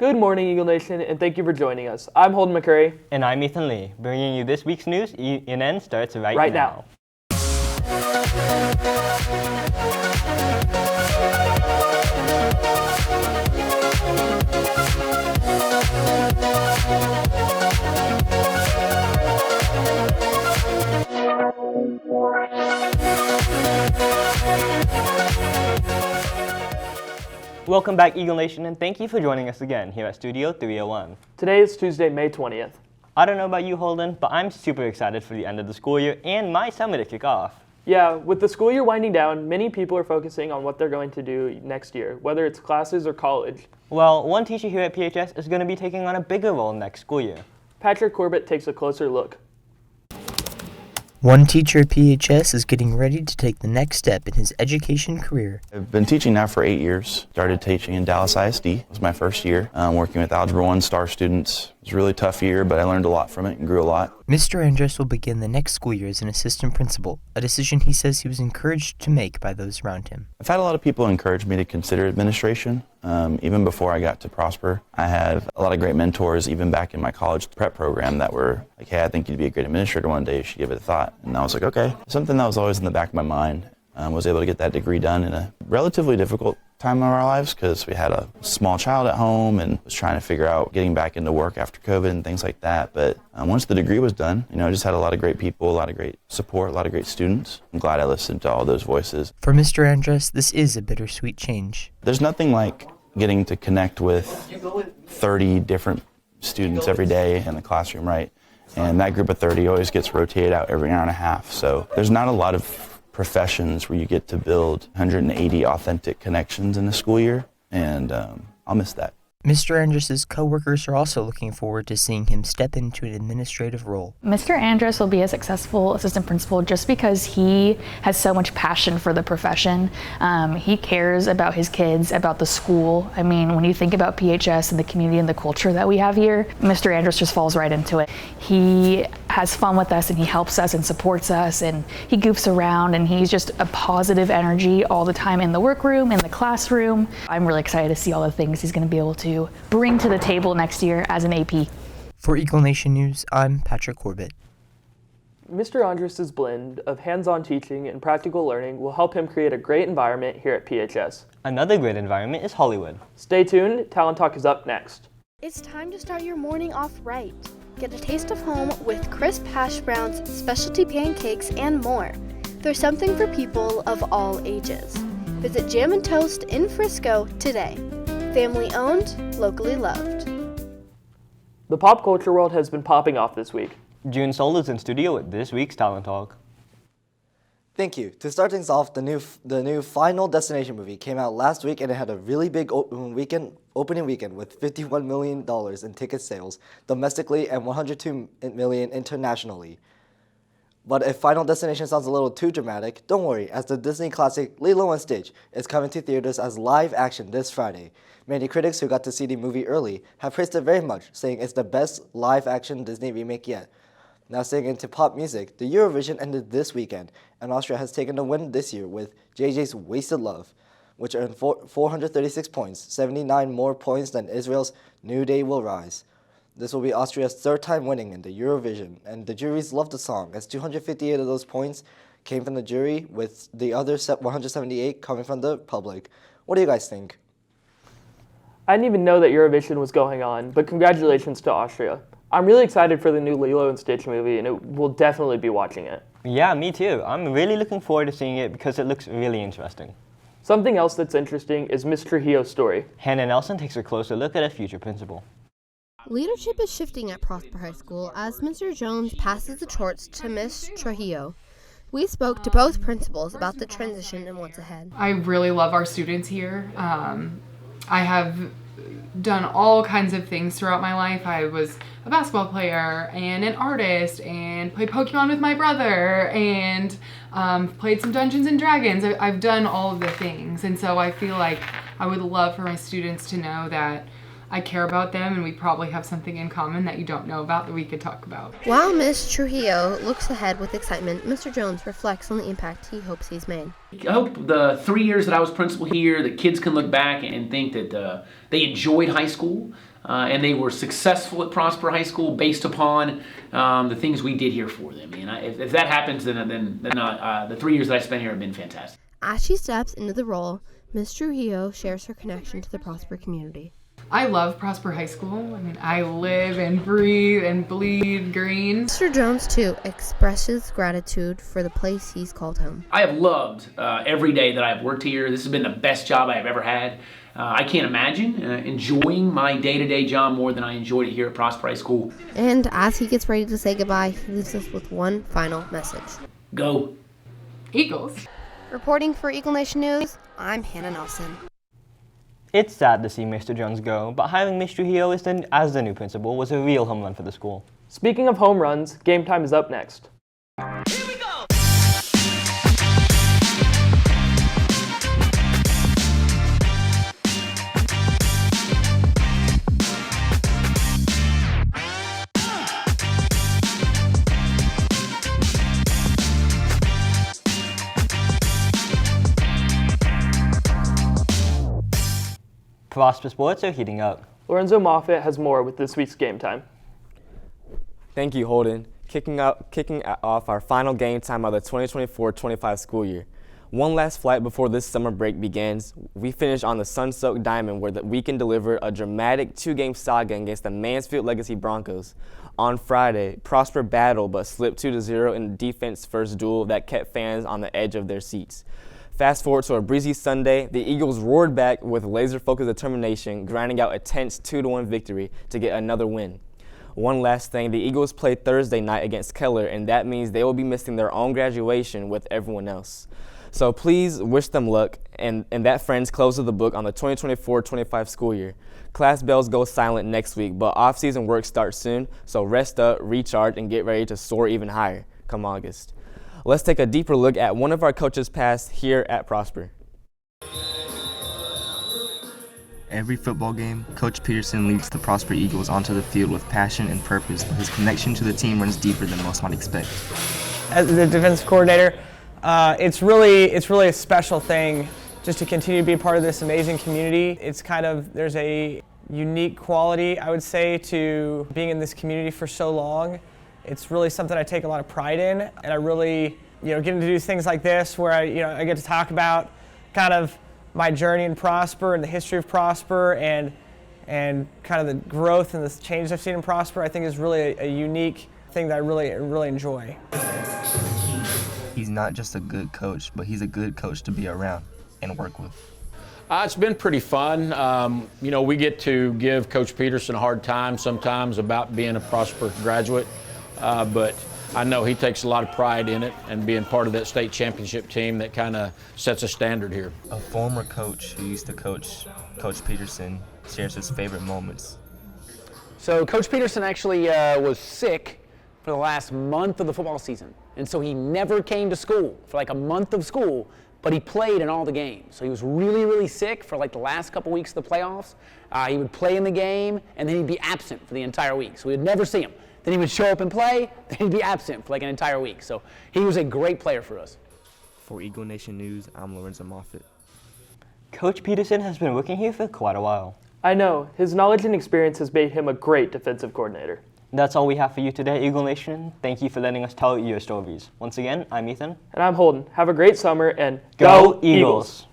Good morning, Eagle Nation, and thank you for joining us. I'm Holden McCurry. And I'm Ethan Lee, bringing you this week's news. ENN starts right now. Welcome back, Eagle Nation, and thank you for joining us again here at Studio 301. Today is Tuesday, May 20th. I don't know about you, Holden, but I'm super excited for the end of the school year and my summer to kick off. Yeah, with the school year winding down, many people are focusing on what they're going to do next year, whether it's classes or college. Well, one teacher here at PHS is going to be taking on a bigger role next school year. Patrick Corbett takes a closer look. One teacher at PHS is getting ready to take the next step in his education career. I've been teaching now for 8 years. Started teaching in Dallas ISD. It was my first year, working with Algebra 1 star students. It was a really tough year, but I learned a lot from it and grew a lot. Mr. Andrus will begin the next school year as an assistant principal, a decision he says he was encouraged to make by those around him. I've had a lot of people encourage me to consider administration. Even before I got to Prosper, I had a lot of great mentors, even back in my college prep program, that were like, hey, I think you'd be a great administrator one day, you should give it a thought. And I was like, okay. Something that was always in the back of my mind. Was able to get that degree done in a relatively difficult time of our lives because we had a small child at home and was trying to figure out getting back into work after COVID and things like that. But once the degree was done, I just had a lot of great people, a lot of great support, a lot of great students. I'm glad I listened to all those voices. For Mr. Andrus, this is a bittersweet change. There's nothing like getting to connect with 30 different students every day in the classroom, right? And that group of 30 always gets rotated out every hour and a half. So there's not a lot of professions where you get to build 180 authentic connections in a school year, and I'll miss that. Mr. Andrus's co-workers are also looking forward to seeing him step into an administrative role. Mr. Andrus will be a successful assistant principal just because he has so much passion for the profession. He cares about his kids, about the school. I mean, when you think about PHS and the community and the culture that we have here, Mr. Andrus just falls right into it. He has fun with us and he helps us and supports us and he goofs around and he's just a positive energy all the time in the workroom, in the classroom. I'm really excited to see all the things he's going to be able to bring to the table next year as an AP. For Eagle Nation News, I'm Patrick Corbett. Mr. Andrus's blend of hands-on teaching and practical learning will help him create a great environment here at PHS. Another great environment is Hollywood. Stay tuned, Talent Talk is up next. It's time to start your morning off right. Get a taste of home with crisp hash browns, specialty pancakes, and more. There's something for people of all ages. Visit Jam and Toast in Frisco today. Family owned, locally loved. The pop culture world has been popping off this week. June Soul is in studio with this week's Talent Talk. Thank you. To start things off, the new Final Destination movie came out last week and it had a really big opening weekend with $51 million in ticket sales domestically and $102 million internationally. But if Final Destination sounds a little too dramatic, don't worry, as the Disney classic Lilo & Stitch is coming to theaters as live action this Friday. Many critics who got to see the movie early have praised it very much, saying it's the best live action Disney remake yet. Now staying into pop music, the Eurovision ended this weekend, and Austria has taken the win this year with JJ's Wasted Love, which earned 436 points, 79 more points than Israel's New Day Will Rise. This will be Austria's third time winning in the Eurovision, and the juries loved the song, as 258 of those points came from the jury, with the other 178 coming from the public. What do you guys think? I didn't even know that Eurovision was going on, but congratulations to Austria. I'm really excited for the new Lilo & Stitch movie, and it will definitely be watching it. Yeah, me too. I'm really looking forward to seeing it because it looks really interesting. Something else that's interesting is Miss Trujillo's story. Hannah Nelson takes a closer look at a future principal. Leadership is shifting at Prosper High School as Mr. Jones passes the torch to Miss Trujillo. We spoke to both principals about the transition and what's ahead. I really love our students here. I have done all kinds of things throughout my life. I was a basketball player and an artist and played Pokemon with my brother and played some Dungeons and Dragons. I've done all of the things, and so I feel like I would love for my students to know that I care about them, and we probably have something in common that you don't know about that we could talk about. While Miss Trujillo looks ahead with excitement, Mr. Jones reflects on the impact he hopes he's made. I hope the 3 years that I was principal here, the kids can look back and think that they enjoyed high school and they were successful at Prosper High School based upon the things we did here for them. And if that happens, then the 3 years that I spent here have been fantastic. As she steps into the role, Miss Trujillo shares her connection to the Prosper community. I love Prosper High School. I mean, I live and breathe and bleed green. Mr. Jones, too, expresses gratitude for the place he's called home. I have loved every day that I've worked here. This has been the best job I have ever had. I can't imagine enjoying my day-to-day job more than I enjoyed it here at Prosper High School. And as he gets ready to say goodbye, he leaves us with one final message. Go Eagles. Reporting for Eagle Nation News, I'm Hannah Nelson. It's sad to see Mr. Jones go, but hiring Miss Trujillo as the new principal was a real home run for the school. Speaking of home runs, game time is up next. Here we go! Prosper sports are heating up. Lorenzo Moffitt has more with this week's game time. Thank you, Holden. Kicking off our final game time of the 2024-25 school year. One last flight before this summer break begins. We finish on the sun-soaked diamond where the weekend delivered a dramatic two-game saga against the Mansfield Legacy Broncos. On Friday, Prosper battled but slipped 2-0 in the defense-first duel that kept fans on the edge of their seats. Fast forward to a breezy Sunday, the Eagles roared back with laser-focused determination, grinding out a tense 2-1 victory to get another win. One last thing, the Eagles play Thursday night against Keller, and that means they will be missing their own graduation with everyone else. So please wish them luck, and that friends close of the book on the 2024-25 school year. Class bells go silent next week, but off-season work starts soon, so rest up, recharge, and get ready to soar even higher come August. Let's take a deeper look at one of our coaches past here at Prosper. Every football game, Coach Peterson leads the Prosper Eagles onto the field with passion and purpose, but his connection to the team runs deeper than most might expect. As the defensive coordinator, it's really a special thing just to continue to be a part of this amazing community. There's a unique quality, I would say, to being in this community for so long. It's really something I take a lot of pride in, and I really, getting to do things like this where I get to talk about kind of my journey in Prosper and the history of Prosper and kind of the growth and the change I've seen in Prosper, I think is really a unique thing that I really enjoy. He's not just a good coach, but he's a good coach to be around and work with. It's been pretty fun. We get to give Coach Peterson a hard time sometimes about being a Prosper graduate, but I know he takes a lot of pride in it and being part of that state championship team that kind of sets a standard here. A former coach who used to coach Coach Peterson shares his favorite moments. So Coach Peterson actually was sick for the last month of the football season, and so he never came to school for like a month of school, but he played in all the games. So he was really sick for like the last couple weeks of the playoffs. He would play in the game, and then he'd be absent for the entire week, so we would never see him. Then he would show up and play, then he'd be absent for like an entire week. So he was a great player for us. For Eagle Nation News, I'm Lorenzo Moffitt. Coach Peterson has been working here for quite a while. I know. His knowledge and experience has made him a great defensive coordinator. That's all we have for you today, Eagle Nation. Thank you for letting us tell your stories. Once again, I'm Ethan. And I'm Holden. Have a great summer and Go Eagles!